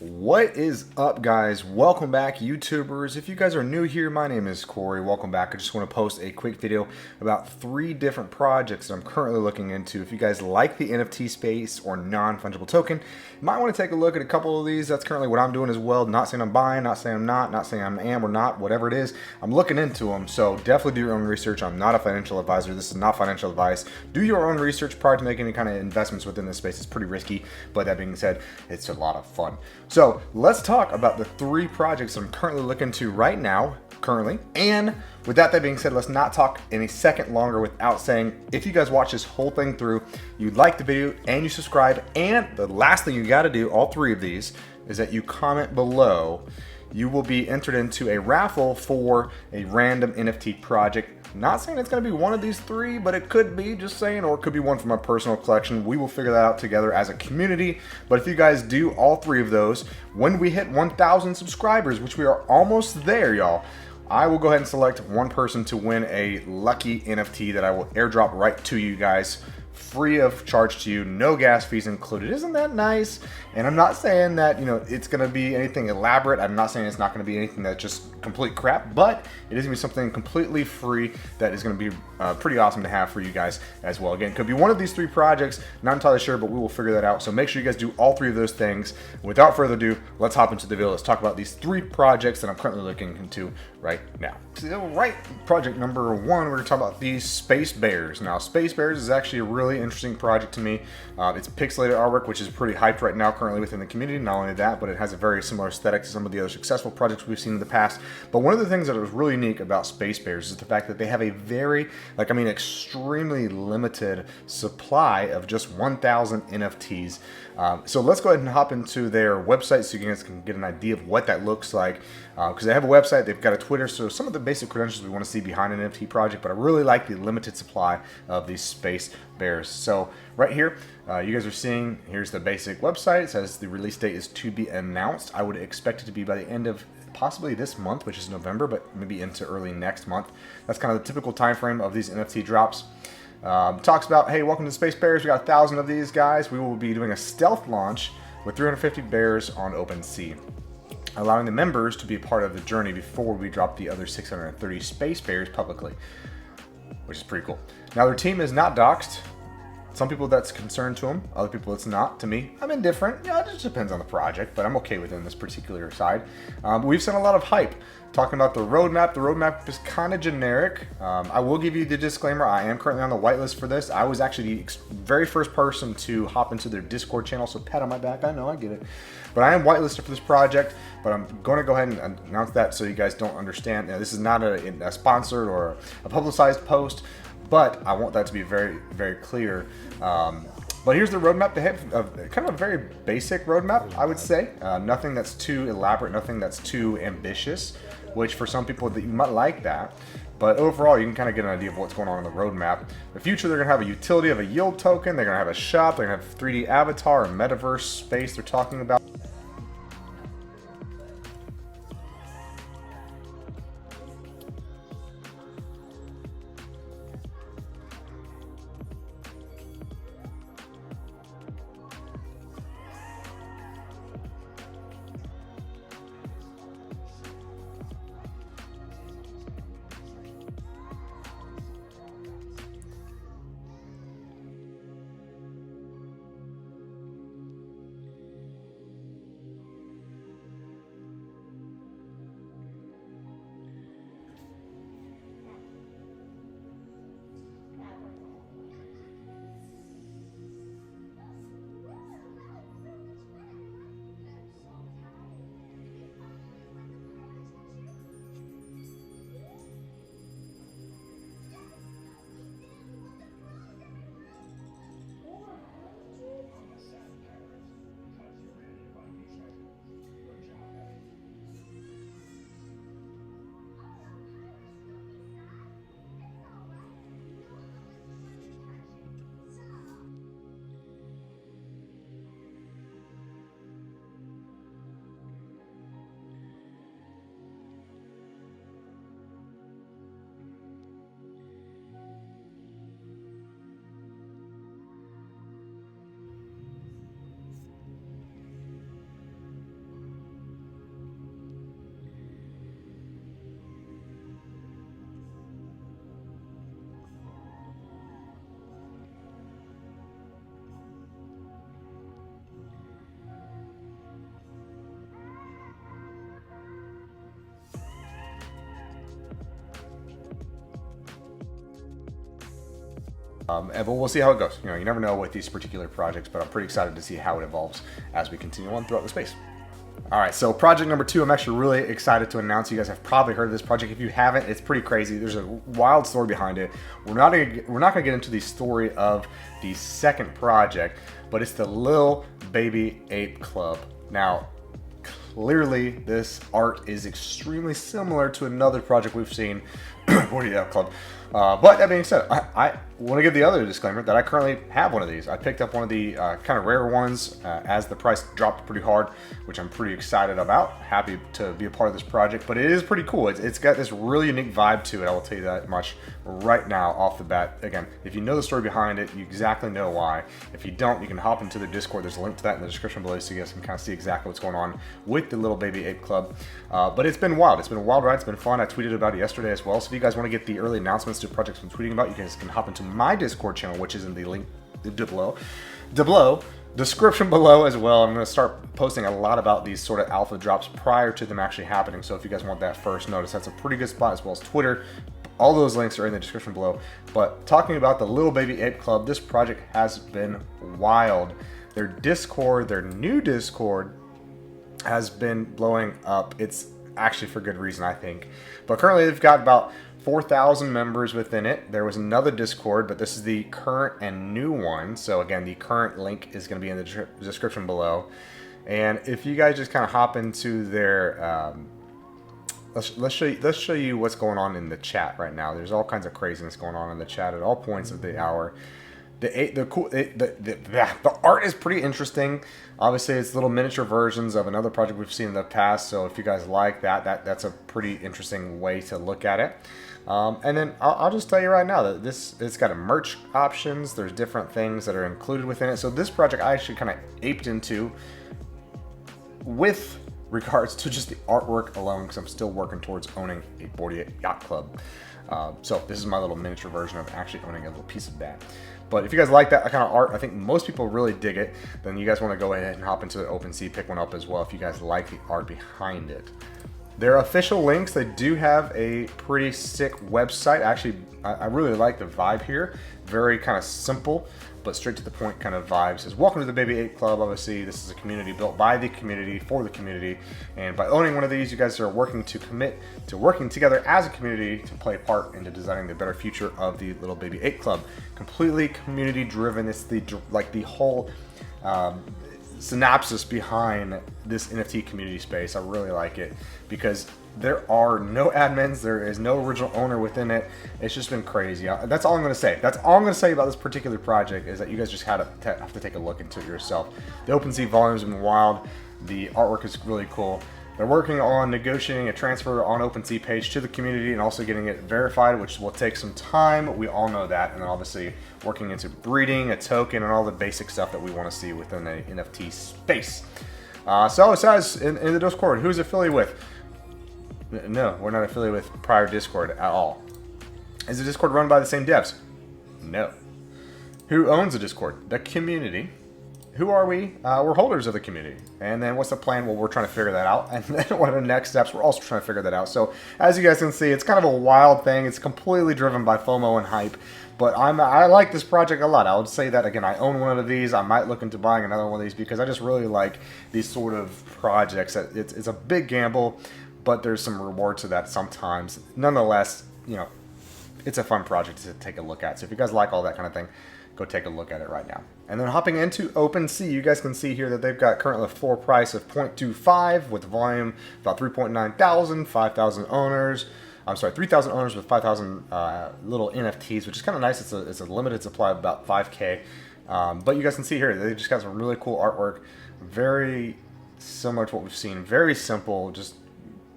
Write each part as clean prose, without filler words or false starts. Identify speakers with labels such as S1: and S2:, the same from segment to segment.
S1: What is up, guys? Welcome back, YouTubers. If you guys are new here, my name is Corey. Welcome back. I just want to post a quick video about 3 different projects that I'm currently looking into. If you guys like the NFT space or non-fungible token, you might want to take a look at a couple of these. That's currently what I'm doing as well. Not saying I'm buying, not saying I'm not saying I am or not, whatever it is. I'm looking into them, so definitely do your own research. I'm not a financial advisor. This is not financial advice. Do your own research prior to making any kind of investments within this space. It's pretty risky, but that being said, it's a lot of fun. So let's talk about the 3 projects I'm currently looking to right now, and with that being said, let's not talk any second longer without saying, if you guys watch this whole thing through, you like the video and you subscribe, and the last thing you got to do, all 3 of these, is that you comment below. You will be entered into a raffle for a random NFT project. Not saying it's going to be one of these 3, but it could be, just saying, or it could be one from my personal collection. We will figure that out together as a community. But if you guys do all 3 of those, when we hit 1,000 subscribers, which we are almost there, y'all, I will go ahead and select one person to win a lucky NFT that I will airdrop right to you guys, free of charge to you, no gas fees included. Isn't that nice? And I'm not saying that, you know, it's going to be anything elaborate. I'm not saying it's not going to be anything that's just complete crap, but it is going to be something completely free that is going to be pretty awesome to have for you guys as well. Again, it could be one of these 3 projects, not entirely sure, but we will figure that out. So make sure you guys do all 3 of those things. Without further ado, let's hop into the video. Let's talk about these 3 projects that I'm currently looking into right now. So, project number 1, we're going to talk about these Space Bears. Now, Space Bears is actually a really interesting project to me. It's pixelated artwork, which is pretty hyped right now currently within the community. Not only that, but it has a very similar aesthetic to some of the other successful projects we've seen in the past. But one of the things that was really unique about Space Bears is the fact that they have a very, extremely limited supply of just 1,000 NFTs. So let's go ahead and hop into their website so you guys can get an idea of what that looks like. Because they have a website, they've got a Twitter, so some of the basic credentials we want to see behind an NFT project, but I really like the limited supply of these Space Bears. So right here, you guys are seeing, here's the basic website. It says the release date is to be announced. I would expect it to be by the end of possibly this month, which is November, but maybe into early next month. That's kind of the typical time frame of these NFT drops. Talks about, hey, welcome to Space Bears. We got 1,000 of these guys. We will be doing a stealth launch with 350 bears on OpenSea, allowing the members to be a part of the journey before we drop the other 630 Space Bears publicly, which is pretty cool. Now, their team is not doxed. Some people that's concerned to them, other people it's not. To me, I'm indifferent. Yeah, it just depends on the project, but I'm okay within this particular side. We've seen a lot of hype talking about the roadmap. The roadmap is kind of generic. I will give you the disclaimer. I am currently on the whitelist for this. I was actually the very first person to hop into their Discord channel, so pat on my back. I know, I get it. But I am whitelisted for this project, but I'm going to go ahead and announce that so you guys don't understand. Now, this is not a sponsored or a publicized post, but I want that to be very, very clear. But here's the roadmap. They have kind of a very basic roadmap, I would say. Nothing that's too elaborate, nothing that's too ambitious, which for some people that you might like that. But overall, you can kind of get an idea of what's going on in the roadmap. In the future, they're going to have a utility of a yield token. They're going to have a shop. They're going to have 3D avatar and metaverse space they're talking about. But we'll see how it goes. You know, you never know with these particular projects, but I'm pretty excited to see how it evolves as we continue on throughout the space. All right, so project number 2, I'm actually really excited to announce. You guys have probably heard of this project. If you haven't, it's pretty crazy. There's a wild story behind it. We're not gonna get into the story of the second project, but it's the Lil Baby Ape Club. Now, clearly, this art is extremely similar to another project we've seen, 40 Ape Club. But that being said, I want to give the other disclaimer that I currently have one of these. I picked up one of the kind of rare ones as the price dropped pretty hard, which I'm pretty excited about. Happy to be a part of this project, but it is pretty cool. It's got this really unique vibe to it. I will tell you that much right now off the bat. Again, if you know the story behind it, you exactly know why. If you don't, you can hop into the Discord. There's a link to that in the description below so you guys can kind of see exactly what's going on with the Little Baby Ape Club. But it's been wild. It's been a wild ride. It's been fun. I tweeted about it yesterday as well. So if you guys want to get the early announcements to projects I'm tweeting about, you guys can hop into my Discord channel, which is in the link below, description below as well. I'm going to start posting a lot about these sort of alpha drops prior to them actually happening. So if you guys want that first notice, that's a pretty good spot, as well as Twitter. All those links are in the description below. But talking about the Little Baby Ape Club, this project has been wild. Their Discord, their new Discord, has been blowing up. It's actually for good reason, I think. But currently they've got about 4,000 members within it. There was another Discord, but this is the current and new one. So again, the current link is going to be in the description below. And if you guys just kind of hop into their, let's show you what's going on in the chat right now. There's all kinds of craziness going on in the chat at all points of the hour. The art is pretty interesting. Obviously, it's little miniature versions of another project we've seen in the past. So if you guys like that's a pretty interesting way to look at it. And then I'll just tell you right now that it's got a merch options. There's different things that are included within it. So this project I actually kind of aped into with regards to just the artwork alone, because I'm still working towards owning a 48 Yacht Club. So this is my little miniature version of actually owning a little piece of that. But if you guys like that kind of art, I think most people really dig it, then you guys want to go ahead and hop into the OpenSea, pick one up as well if you guys like the art behind it. Their official links, they do have a pretty sick website. Actually, I really like the vibe here. Very kind of simple, but straight to the point kind of vibes. It says, welcome to the Baby Ape Club. Obviously, this is a community built by the community for the community. And by owning one of these, you guys are working to commit to working together as a community to play a part into designing the better future of the Little Baby Ape Club. Completely community driven. It's the whole synopsis behind this NFT community space. I really like it because there are no admins, there is no original owner within it. It's just been crazy. That's all I'm going to say. That's all I'm going to say about this particular project, is that you guys just have to take a look into it yourself. The OpenSea volumes have been wild. The artwork is really cool. They're working on negotiating a transfer on OpenSea page to the community and also getting it verified, which will take some time. We all know that. And then obviously working into breeding a token and all the basic stuff that we want to see within the NFT space. So it says in the Discord, who's affiliated with? No, we're not affiliated with prior Discord at all. Is the Discord run by the same devs? No. Who owns the Discord? The community. Who are we? We're holders of the community. And then what's the plan? Well, we're trying to figure that out. And then what are the next steps? We're also trying to figure that out. So as you guys can see, it's kind of a wild thing. It's completely driven by FOMO and hype. But I like this project a lot. I would say that, again, I own one of these. I might look into buying another one of these because I just really like these sort of projects. It's a big gamble, but there's some reward to that sometimes. Nonetheless, you know, it's a fun project to take a look at. So if you guys like all that kind of thing, go take a look at it right now. And then hopping into OpenSea, you guys can see here that they've got currently a floor price of 0.25 with volume about 3.9 thousand, 5,000 owners. I'm sorry, 3,000 owners with 5,000 little NFTs, which is kind of nice. It's a limited supply of about 5K. But you guys can see here, they just got some really cool artwork. Very similar to what we've seen. Very simple, just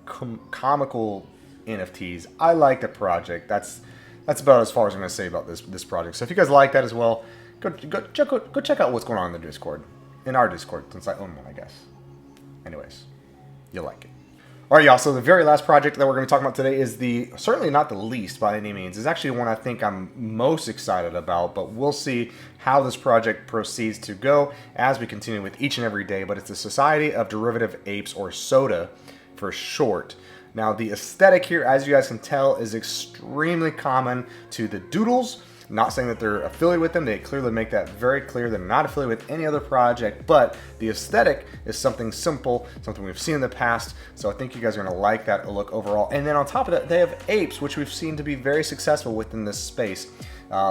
S1: comical NFTs. I like the project. That's about as far as I'm going to say about this project. So if you guys like that as well, go check out what's going on in the Discord. In our Discord, since I own one, I guess. Anyways, you'll like it. All right, y'all. So the very last project that we're going to talk about today is certainly not the least by any means. It's actually one I think I'm most excited about, but we'll see how this project proceeds to go as we continue with each and every day. But it's the Society of Derivative Apes, or SODA for short. Now, the aesthetic here, as you guys can tell, is extremely common to the doodles. Not saying that they're affiliated with them. They clearly make that very clear. They're not affiliated with any other project, but the aesthetic is something simple, something we've seen in the past. So I think you guys are gonna like that look overall. And then on top of that, they have Apes, which we've seen to be very successful within this space.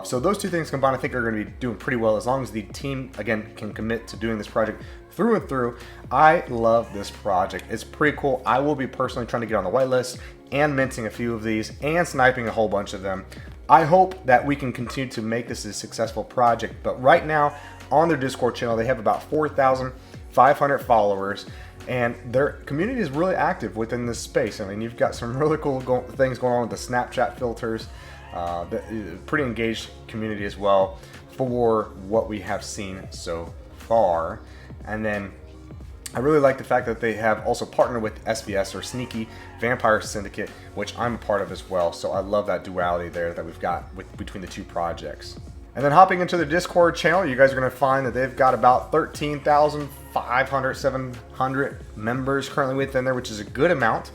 S1: So those two things combined, I think are going to be doing pretty well as long as the team, again, can commit to doing this project through and through. I love this project. It's pretty cool. I will be personally trying to get on the whitelist and minting a few of these and sniping a whole bunch of them. I hope that we can continue to make this a successful project. But right now on their Discord channel, they have about 4,500 followers. And their community is really active within this space. I mean, you've got some really cool things going on with the Snapchat filters. Pretty engaged community as well for what we have seen so far. And then I really like the fact that they have also partnered with SVS, or Sneaky Vampire Syndicate, which I'm a part of as well. So I love that duality there that we've got between the two projects. And then hopping into the Discord channel, you guys are going to find that they've got about 13,500, 700 members currently within there, which is a good amount.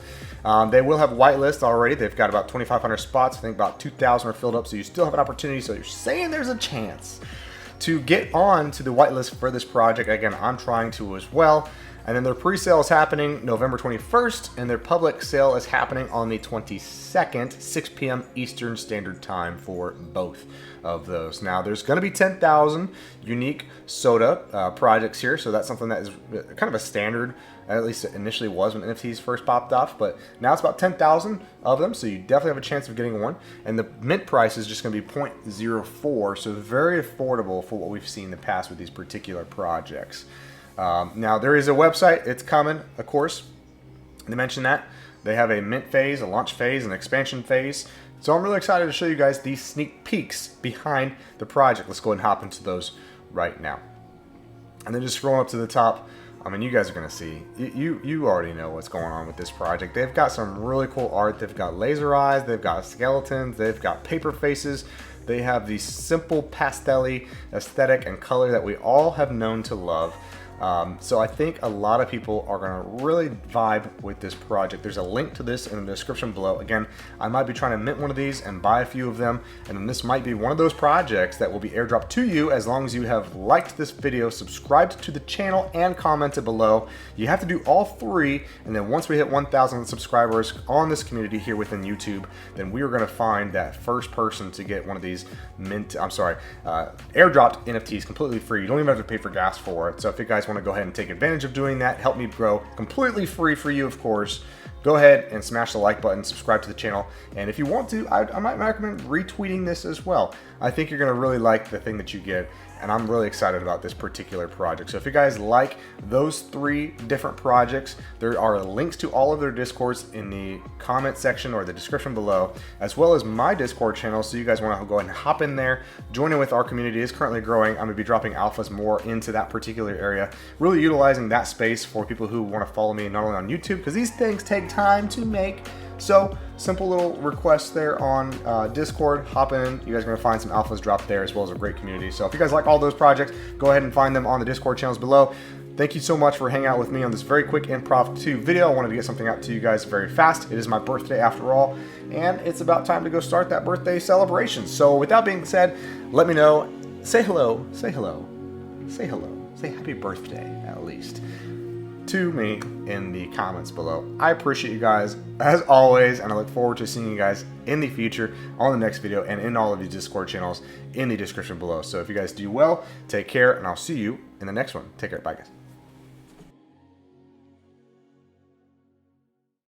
S1: They will have whitelist already. They've got about 2,500 spots. I think about 2,000 are filled up, so you still have an opportunity. So you're saying there's a chance to get on to the whitelist for this project. Again, I'm trying to as well. And then their pre-sale is happening November 21st, and their public sale is happening on the 22nd, 6 p.m. Eastern Standard Time for both of those. Now, there's going to be 10,000 unique soda projects here, so that's something that is kind of a standard, at least it initially was when NFTs first popped off, but now it's about 10,000 of them, so you definitely have a chance of getting one. And the mint price is just going to be 0.04, so very affordable for what we've seen in the past with these particular projects. Now, there is a website. It's coming, of course. They mentioned that. They have a mint phase, a launch phase, an expansion phase. So I'm really excited to show you guys these sneak peeks behind the project. Let's go ahead and hop into those right now. And then just scrolling up to the top, I mean, you guys are going to see, you already know what's going on with this project. They've got some really cool art. They've got laser eyes. They've got skeletons. They've got paper faces. They have the simple pastel-y aesthetic and color that we all have known to love. So I think a lot of people are going to really vibe with this project. There's a link to this in the description below. Again, I might be trying to mint one of these and buy a few of them, and then this might be one of those projects that will be airdropped to you as long as you have liked this video, subscribed to the channel, and commented below. You have to do all three, and then once we hit 1,000 subscribers on this community here within YouTube, then we are going to find that first person to get one of these airdropped NFTs completely free. You don't even have to pay for gas for it. So if you guys want to go ahead and take advantage of doing that, help me grow, completely free for you, of course, go ahead and smash the like button, subscribe to the channel, and if you want to, I might recommend retweeting this as well. I think you're going to really like the thing that you get, and I'm really excited about this particular project. So if you guys like those three different projects, there are links to all of their Discords in the comment section or the description below, as well as my Discord channel. So you guys want to go ahead and hop in there, join in with our community. It's currently growing. I'm going to be dropping alphas more into that particular area, really utilizing that space for people who want to follow me not only on YouTube, because these things take time to make. So simple little request there on Discord, hop in. You guys are going to find some alphas dropped there, as well as a great community. So if you guys like all those projects, go ahead and find them on the Discord channels below. Thank you so much for hanging out with me on this very quick improv 2 video. I wanted to get something out to you guys very fast. It is my birthday after all, and it's about time to go start that birthday celebration. So with that being said, let me know. Say hello, say hello, say hello, say happy birthday at least to me in the comments below. I appreciate you guys as always, and I look forward to seeing you guys in the future on the next video and in all of the Discord channels in the description below. So if you guys do well, take care, and I'll see you in the next one. Take care. Bye, guys.